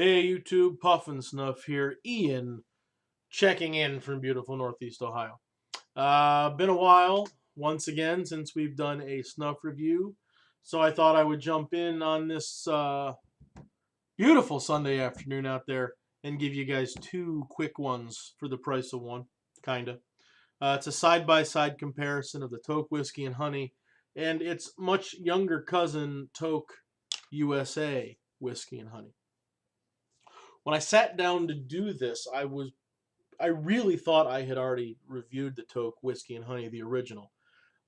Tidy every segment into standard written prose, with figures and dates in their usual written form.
Hey YouTube, Puffin Snuff here. Ian checking in from beautiful Northeast Ohio. Been a while once again since we've done a snuff review, so I thought I would jump in on this beautiful Sunday afternoon out there and give you guys two quick ones for the price of one, kinda. It's a side-by-side comparison of the Toque Whiskey and Honey and its much younger cousin, Toque USA Whiskey and Honey. When I sat down to do this, I really thought I had already reviewed the Toque Whiskey and Honey, the original.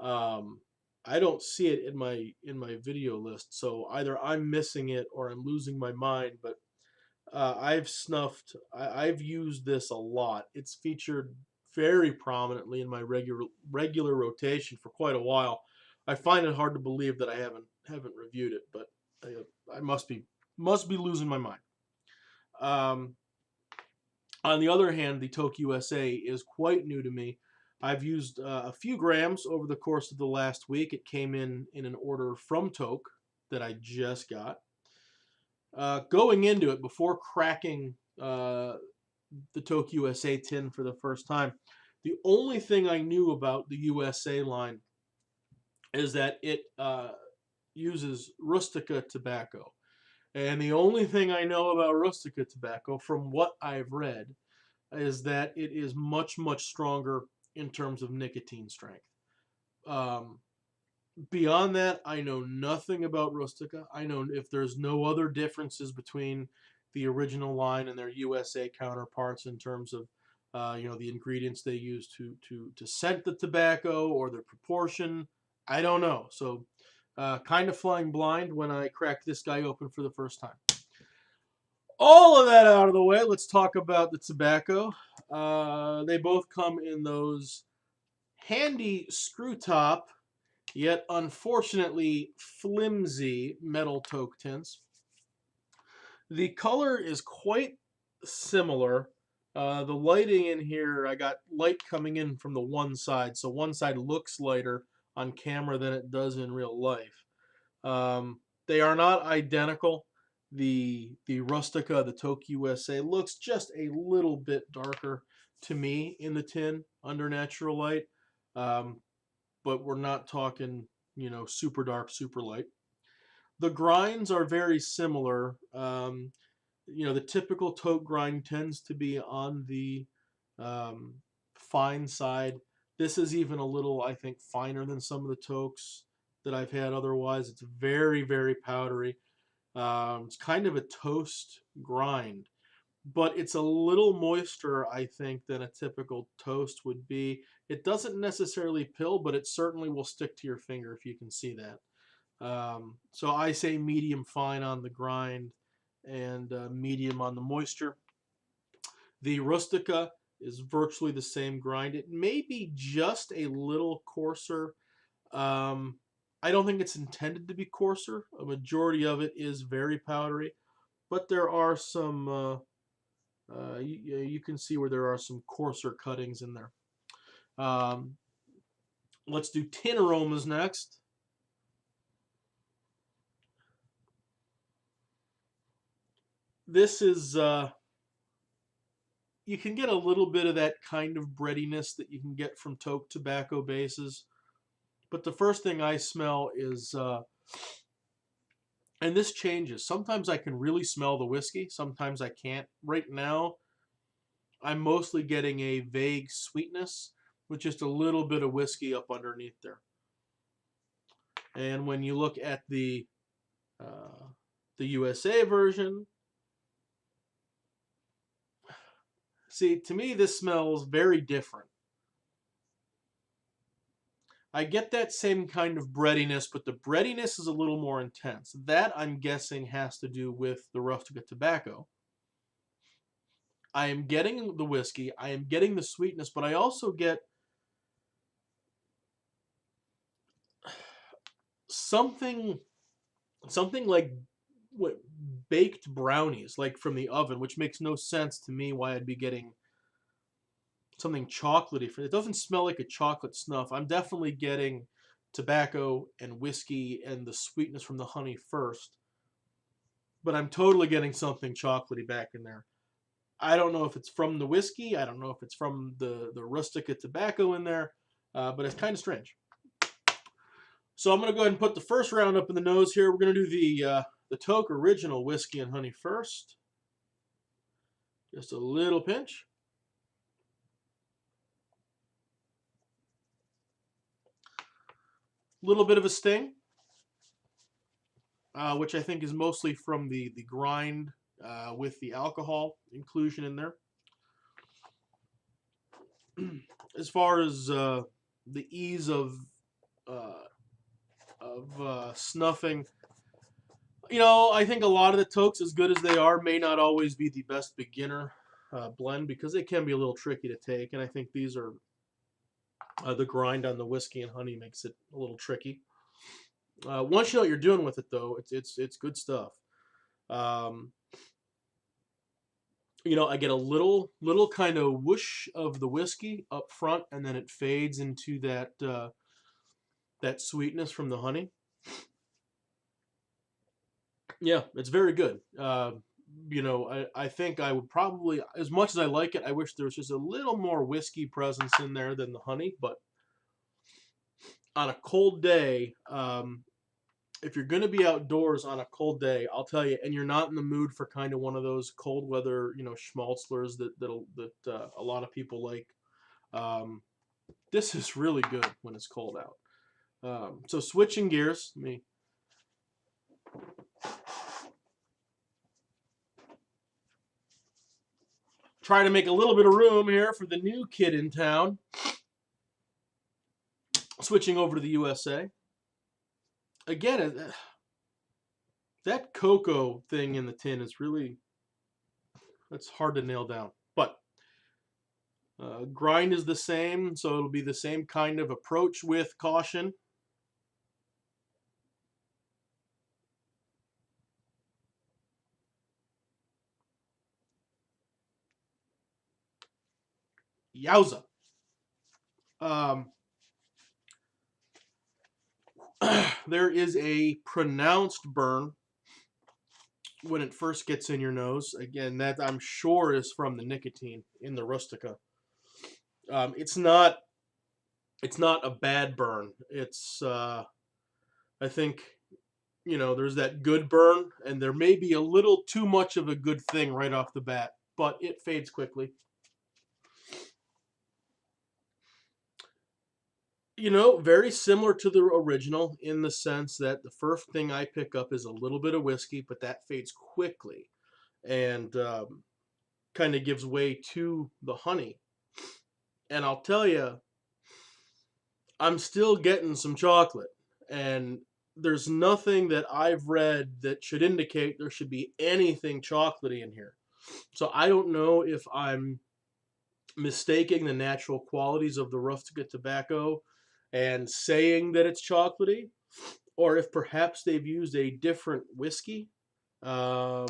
Um, I don't see it in my video list, so either I'm missing it or I'm losing my mind. But I've used this a lot. It's featured very prominently in my regular rotation for quite a while. I find it hard to believe that I haven't reviewed it, but I must be losing my mind. Um, on the other hand, the Toque USA is quite new to me. I've used a few grams over the course of the last week. It came in an order from Toque that I just got. Going into it, before cracking the Toque USA tin for the first time, the only thing I knew about the USA line is that it uses Rustica tobacco. And the only thing I know about Rustica tobacco, from what I've read, is that it is much, much stronger in terms of nicotine strength. Um, Beyond that, I know nothing about Rustica. I know if there's no other differences between the original line and their USA counterparts in terms of the ingredients they use to scent the tobacco or their proportion. I don't know. So kind of flying blind when I cracked this guy open for the first time. All of that out of the way, let's talk about the tobacco. They both come in those handy screw top, yet unfortunately flimsy metal Toque tins. The color is quite similar. The lighting in here, I got light coming in from the one side, so one side looks lighter on camera than it does in real life. They are not identical. The Rustica, the Toque USA, looks just a little bit darker to me in the tin under natural light, but we're not talking super dark, super light. The grinds are very similar. The typical Toque grind tends to be on the fine side. This is even a little, I think, finer than some of the Toques that I've had otherwise. It's very, very powdery. It's kind of a toast grind, but it's a little moister, I think, than a typical toast would be. It doesn't necessarily pill, but it certainly will stick to your finger if you can see that. So I say medium fine on the grind and medium on the moisture. The Rustica is virtually the same grind. It may be just a little coarser. I don't think it's intended to be coarser. A majority of it is very powdery, but there are some, you can see where there are some coarser cuttings in there. Let's do tin aromas next. This is, you can get a little bit of that kind of breadiness that you can get from Toque tobacco bases. But the first thing I smell is, and this changes. Sometimes I can really smell the whiskey. Sometimes I can't. Right now, I'm mostly getting a vague sweetness with just a little bit of whiskey up underneath there. And when you look at the USA version, see, to me, this smells very different. I get that same kind of breadiness, but the breadiness is a little more intense. That, I'm guessing, has to do with the Rustica tobacco. I am getting the whiskey, I am getting the sweetness, but I also get something like what, baked brownies, like from the oven, which makes no sense to me why I'd be getting something chocolatey. It doesn't smell like a chocolate snuff. I'm definitely getting tobacco and whiskey and the sweetness from the honey first. but I'm totally getting something chocolatey back in there. I don't know if it's from the whiskey. I don't know if it's from the rustica tobacco in there, but it's kind of strange. So I'm going to go ahead and put the first round up in the nose here. We're going to do the Toque Original Whiskey and Honey first. Just a little pinch. A little bit of a sting, which I think is mostly from the grind with the alcohol inclusion in there. As far as the ease of snuffing, I think a lot of the Toques, as good as they are, may not always be the best beginner blend because they can be a little tricky to take. And I think these are the grind on the whiskey and honey makes it a little tricky. Once you know what you're doing with it, though, it's good stuff. I get a little kind of whoosh of the whiskey up front, and then it fades into that sweetness from the honey. Yeah, it's very good. I think I would probably, as much as I like it, I wish there was just a little more whiskey presence in there than the honey. But on a cold day, if you're going to be outdoors on a cold day, I'll tell you, and you're not in the mood for kind of one of those cold weather, schmaltzlers that a lot of people like, this is really good when it's cold out. So switching gears, let me try to make a little bit of room here for the new kid in town. Switching over to the USA. Again, that cocoa thing in the tin is really, that's hard to nail down. But grind is the same, so it'll be the same kind of approach with caution. Yowza. There is a pronounced burn when it first gets in your nose. Again, that I'm sure is from the nicotine in the rustica. It's not a bad burn. It's I think there's that good burn, and there may be a little too much of a good thing right off the bat, but it fades quickly. Very similar to the original in the sense that the first thing I pick up is a little bit of whiskey, but that fades quickly and kind of gives way to the honey. And I'll tell you, I'm still getting some chocolate, and there's nothing that I've read that should indicate there should be anything chocolatey in here. So I don't know if I'm mistaking the natural qualities of the rustica tobacco and saying that it's chocolatey, or if perhaps they've used a different whiskey that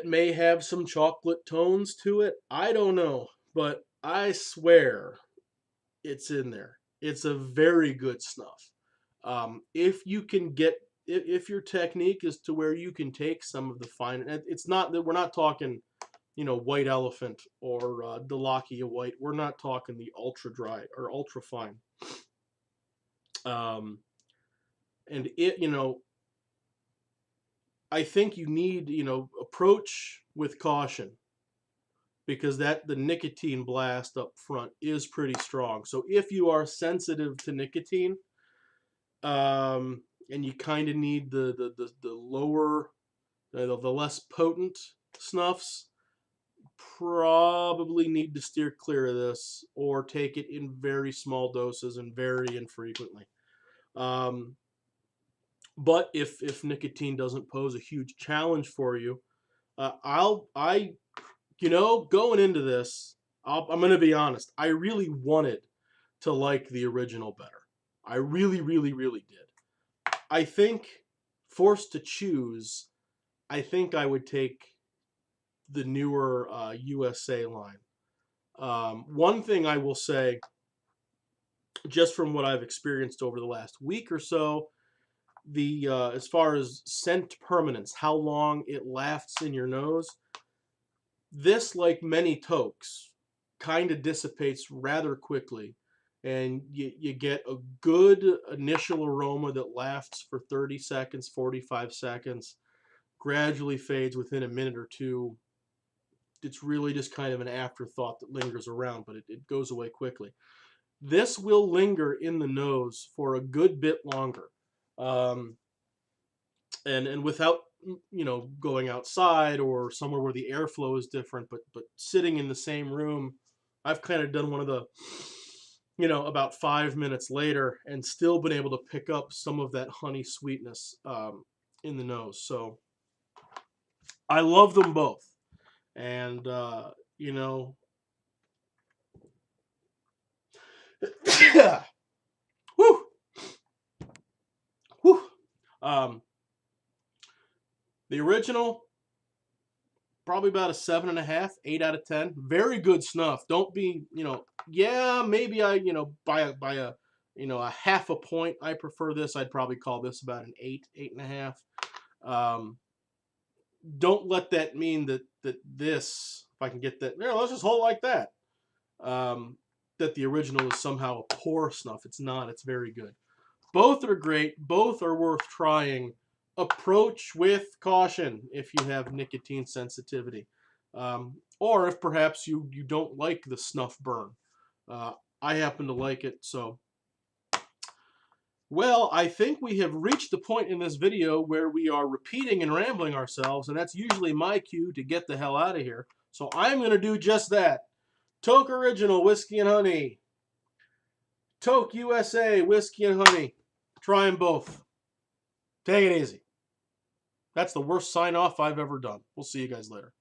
may have some chocolate tones to it. I don't know, but I swear it's in there. It's a very good snuff. If you can get, if your technique is to where you can take some of the fine, it's not that we're not talking, white elephant or Delakia white. We're not talking the ultra dry or ultra fine. And I think you need, approach with caution because the nicotine blast up front is pretty strong. So if you are sensitive to nicotine, and you kind of need the lower, the less potent snuffs, probably need to steer clear of this or take it in very small doses and very infrequently. But if nicotine doesn't pose a huge challenge for you, going into this, I'm going to be honest. I really wanted to like the original better. I really, really, really did. I think, forced to choose, I think I would take the newer USA line. One thing I will say, just from what I've experienced over the last week or so, the as far as scent permanence, how long it lasts in your nose, this, like many toques, kind of dissipates rather quickly, and you get a good initial aroma that lasts for 30 seconds, 45 seconds, gradually fades within a minute or two. It's really just kind of an afterthought that lingers around, but it goes away quickly. This will linger in the nose for a good bit longer. Um, and without, you know, going outside or somewhere where the airflow is different, but sitting in the same room, I've kind of done one of the, you know, about 5 minutes later and still been able to pick up some of that honey sweetness in the nose. So I love them both. And you know, whew, whew. Um, the original, probably about a 7.5, 8 out of 10. Very good snuff. Don't be, you know, yeah, maybe I, you know, by a, you know, a half a point, I prefer this. I'd probably call this about an 8, 8.5. Don't let that mean that this, if I can get that, yeah, let's just hold it like that. That the original is somehow a poor snuff. It's not. It's very good. Both are great. Both are worth trying. Approach with caution if you have nicotine sensitivity. Or if perhaps you don't like the snuff burn. I happen to like it, so. Well, I think we have reached the point in this video where we are repeating and rambling ourselves, and that's usually my cue to get the hell out of here. So I'm going to do just that. Toque Original Whiskey and Honey. ToqueUSA Whiskey and Honey. Try them both. Take it easy. That's the worst sign off I've ever done. We'll see you guys later.